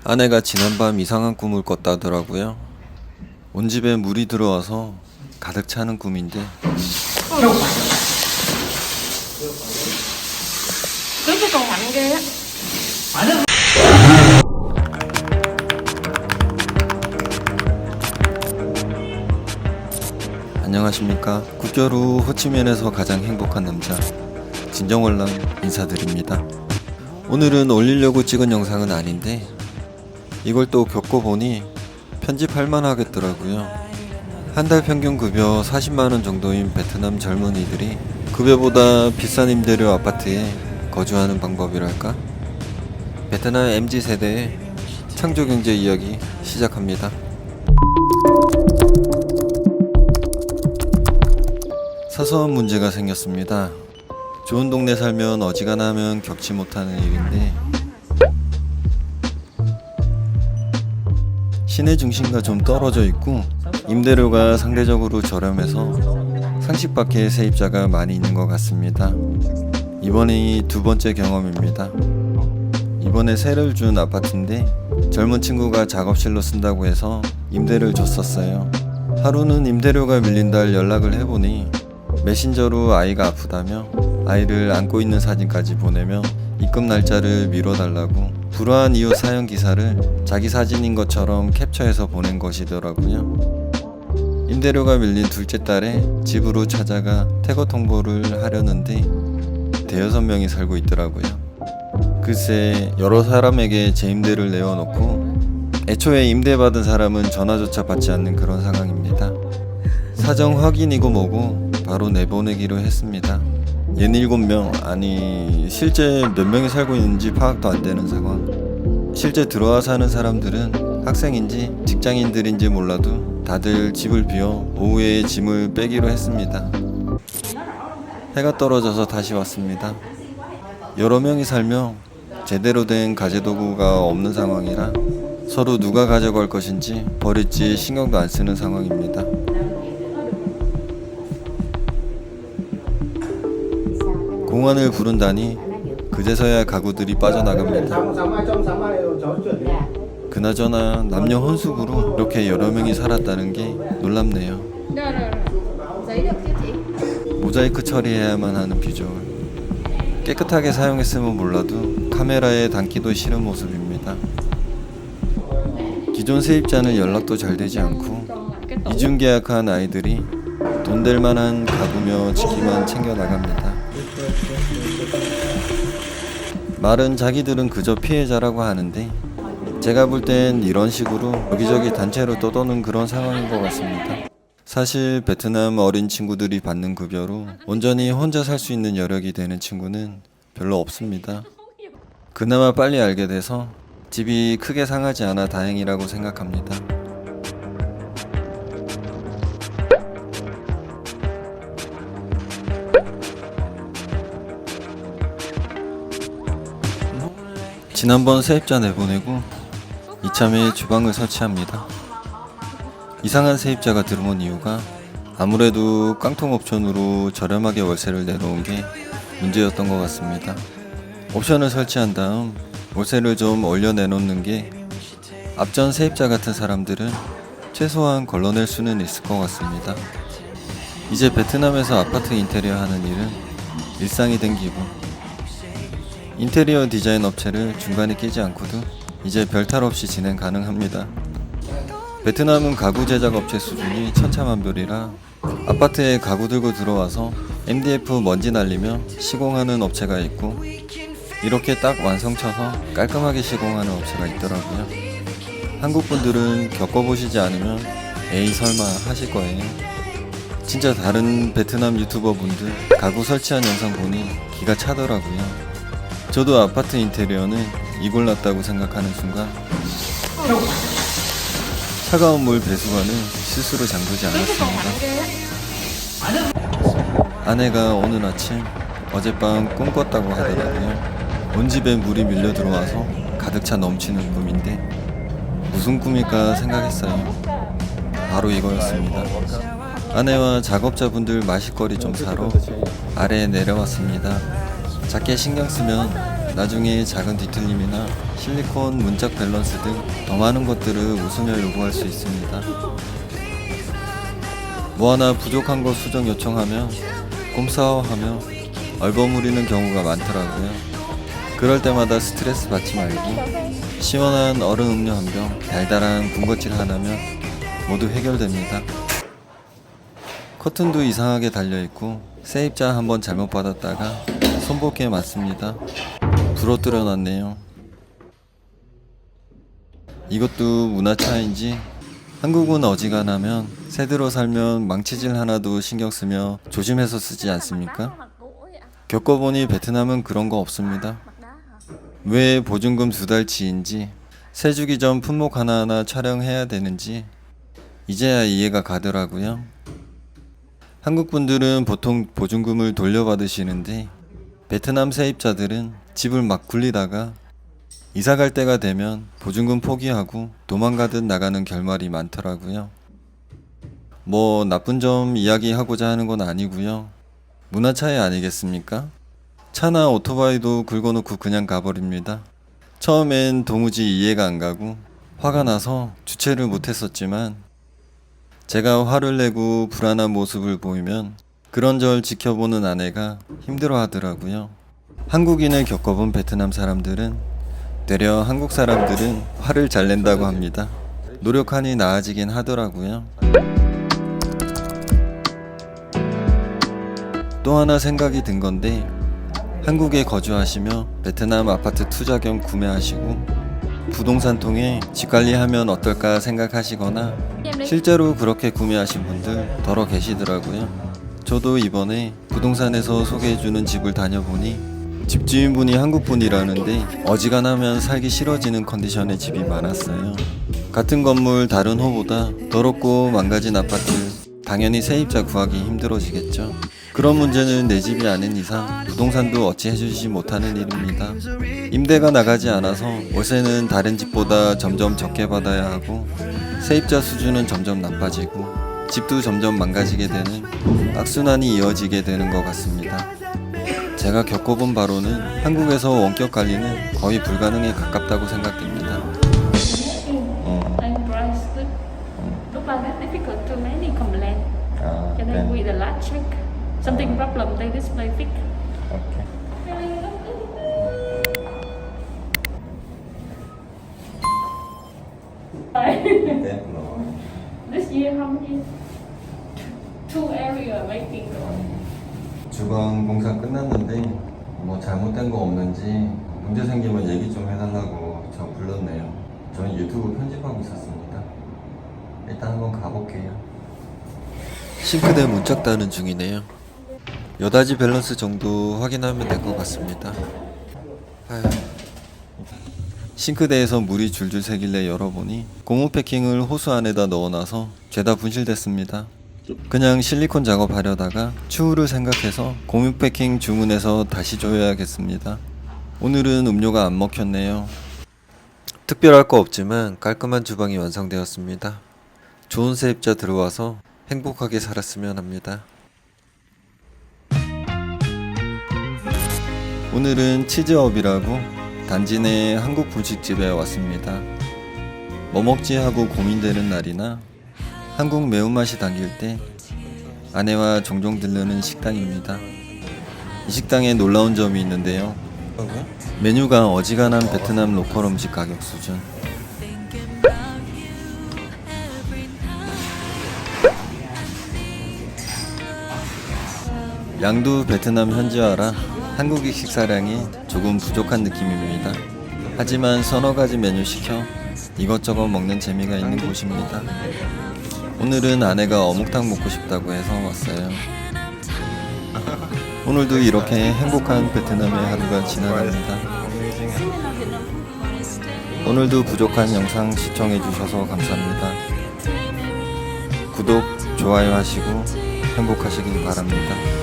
아내가 지난밤 이상한 꿈을 꿨다더라고요. 온 집에 물이 들어와서 가득 차는 꿈인데 Cái còn mạnh ghê á. 안녕하십니까. 9개월 후 호치민에서 가장 행복한 남자 진정월남 인사드립니다. 오늘은 올리려고 찍은 영상은 아닌데 이걸 또 겪어보니 편집할만 하겠더라고요. 한 달 평균 급여 40만원 정도인 베트남 젊은이들이 급여보다 비싼 임대료 아파트에 거주하는 방법이랄까? 베트남 MZ세대의 창조경제 이야기 시작합니다. 사소한 문제가 생겼습니다. 좋은 동네 살면 어지간하면 겪지 못하는 일인데 시내 중심과 좀 떨어져 있고 임대료가 상대적으로 저렴해서 상식 밖의 세입자가 많이 있는 것 같습니다. 이번이 두 번째 경험입니다. 이번에 세를 준 아파트인데 젊은 친구가 작업실로 쓴다고 해서 임대를 줬었어요. 하루는 임대료가 밀린다 연락을 해보니 메신저로 아이가 아프다며 아이를 안고 있는 사진까지 보내며 입금 날짜를 미뤄달라고 불화한 이유 사연 기사를 자기 사진인 것처럼 캡처해서 보낸 것이더라고요. 임대료가 밀린 둘째 달에 집으로 찾아가 퇴거 통보를 하려는데 대여섯 명이 살고 있더라고요. 글쎄 여러 사람에게 제 임대를 내어놓고 애초에 임대받은 사람은 전화조차 받지 않는 그런 상황입니다. 사정 확인이고 뭐고 바로 내보내기로 했습니다. 67명, 아니 실제 몇 명이 살고 있는지 파악도 안 되는 상황. 실제 들어와 사는 사람들은 학생인지 직장인들인지 몰라도 다들 집을 비워 오후에 짐을 빼기로 했습니다. 해가 떨어져서 다시 왔습니다. 여러 명이 살며 제대로 된 가재도구가 없는 상황이라 서로 누가 가져갈 것인지 버릴지 신경도 안 쓰는 상황입니다. 공안을 부른다니 그제서야 가구들이 빠져나갑니다. 그나저나 남녀 혼숙으로 이렇게 여러 명이 살았다는 게 놀랍네요. 모자이크 처리해야만 하는 비주얼. 깨끗하게 사용했으면 몰라도 카메라에 담기도 싫은 모습입니다. 기존 세입자는 연락도 잘 되지 않고 이중계약한 아이들이 돈 될 만한 가구며 치킨만 챙겨 나갑니다. 말은 자기들은 그저 피해자라고 하는데 제가 볼 땐 이런 식으로 여기저기 단체로 떠도는 그런 상황인 것 같습니다. 사실 베트남 어린 친구들이 받는 급여로 온전히 혼자 살 수 있는 여력이 되는 친구는 별로 없습니다. 그나마 빨리 알게 돼서 집이 크게 상하지 않아 다행이라고 생각합니다. 지난번 세입자 내보내고 이참에 주방을 설치합니다. 이상한 세입자가 들어온 이유가 아무래도 깡통 옵션으로 저렴하게 월세를 내놓은 게 문제였던 것 같습니다. 옵션을 설치한 다음 월세를 좀 올려 내놓는 게 앞전 세입자 같은 사람들은 최소한 걸러낼 수는 있을 것 같습니다. 이제 베트남에서 아파트 인테리어 하는 일은 일상이 된 기분. 인테리어 디자인 업체를 중간에 끼지 않고도 이제 별탈 없이 진행 가능합니다. 베트남은 가구 제작 업체 수준이 천차만별이라 아파트에 가구 들고 들어와서 MDF 먼지 날리며 시공하는 업체가 있고 이렇게 딱 완성 쳐서 깔끔하게 시공하는 업체가 있더라고요. 한국 분들은 겪어보시지 않으면 에이 설마 하실 거예요. 진짜 다른 베트남 유튜버 분들 가구 설치한 영상 보니 기가 차더라고요. 저도 아파트 인테리어는 이골났다고 생각하는 순간 차가운 물 배수관을 스스로 잠그지 않았습니다. 아내가 오늘 아침 어젯밤 꿈 꿨다고 하더라고요. 온 집에 물이 밀려 들어와서 가득 차 넘치는 꿈인데 무슨 꿈일까 생각했어요. 바로 이거였습니다. 아내와 작업자분들 마실 거리 좀 사러 아래에 내려왔습니다. 작게 신경 쓰면 나중에 작은 뒤틀림이나 실리콘 문짝 밸런스 등 더 많은 것들을 웃으며 요구할 수 있습니다. 뭐 하나 부족한 거 수정 요청하면 꼼싸워하며 얼버무리는 경우가 많더라고요. 그럴 때마다 스트레스 받지 말고 시원한 얼음 음료 한 병, 달달한 군것질 하나면 모두 해결됩니다. 커튼도 이상하게 달려있고 세입자 한번 잘못 받았다가 손볼게 맞습니다. 부러뜨려 놨네요. 이것도 문화 차이인지 한국은 어지간하면 새 들어 살면 망치질 하나도 신경 쓰며 조심해서 쓰지 않습니까? 겪어보니 베트남은 그런 거 없습니다. 왜 보증금 2달치인지 새 주기 전 품목 하나하나 촬영해야 되는지 이제야 이해가 가더라고요. 한국 분들은 보통 보증금을 돌려받으시는데 베트남 세입자들은 집을 막 굴리다가 이사 갈 때가 되면 보증금 포기하고 도망가듯 나가는 결말이 많더라고요. 뭐 나쁜 점 이야기하고자 하는 건 아니고요. 문화 차이 아니겠습니까? 차나 오토바이도 긁어놓고 그냥 가버립니다. 처음엔 도무지 이해가 안 가고 화가 나서 주체를 못했었지만 제가 화를 내고 불안한 모습을 보이면 그런 절 지켜보는 아내가 힘들어 하더라고요. 한국인을 겪어본 베트남 사람들은 되려 한국 사람들은 화를 잘 낸다고 합니다. 노력하니 나아지긴 하더라고요. 또 하나 생각이 든 건데 한국에 거주하시며 베트남 아파트 투자 겸 구매하시고 부동산 통해 집 관리하면 어떨까 생각하시거나 실제로 그렇게 구매하신 분들 더러 계시더라고요. 저도 이번에 부동산에서 소개해주는 집을 다녀보니 집주인분이 한국분이라는데 어지간하면 살기 싫어지는 컨디션의 집이 많았어요. 같은 건물 다른 호보다 더럽고 망가진 아파트, 당연히 세입자 구하기 힘들어지겠죠. 그런 문제는 내 집이 아닌 이상 부동산도 어찌 해주지 못하는 일입니다. 임대가 나가지 않아서 월세는 다른 집보다 점점 적게 받아야 하고 세입자 수준은 점점 나빠지고 집도 점점 망가지게 되는 악순환이 이어지게 되는 것 같습니다. 제가 겪어본 바로는 한국에서 원격 관리는 거의 불가능에 가깝다고 생각됩니다. And price good. Lúc đó rất difficult to many complaint. Cho nên we the last check. Something problem they display fix. This year how many? Two area making. 주방 공사 끝났는데 뭐 잘못된 거 없는지 문제 생기면 얘기 좀 해달라고 저 불렀네요. 저는 유튜브 편집하고 있었습니다. 일단 한번 가볼게요. 싱크대 문짝 다는 중이네요. 여닫이 밸런스 정도 확인하면 될 것 같습니다. 아휴. 싱크대에서 물이 줄줄 새길래 열어보니 고무 패킹을 호수 안에다 넣어놔서 죄다 분실됐습니다. 그냥 실리콘 작업하려다가 추후를 생각해서 고무 패킹 주문해서 다시 줘야겠습니다. 오늘은 음료가 안 먹혔네요. 특별할 거 없지만 깔끔한 주방이 완성되었습니다. 좋은 세입자 들어와서 행복하게 살았으면 합니다. 오늘은 치즈업이라고 단지 내 한국 분식집에 왔습니다. 뭐 먹지 하고 고민되는 날이나 한국 매운맛이 당길 때 아내와 종종 들르는 식당입니다. 이 식당에 놀라운 점이 있는데요. 메뉴가 어지간한 베트남 로컬 음식 가격 수준. 양도 베트남 현지화라 한국식 식사량이 조금 부족한 느낌입니다. 하지만 서너 가지 메뉴 시켜 이것저것 먹는 재미가 있는 곳입니다. 오늘은 아내가 어묵탕 먹고 싶다고 해서 왔어요. 오늘도 이렇게 행복한 베트남의 하루가 지나갑니다. 오늘도 부족한 영상 시청해주셔서 감사합니다. 구독, 좋아요 하시고 행복하시길 바랍니다.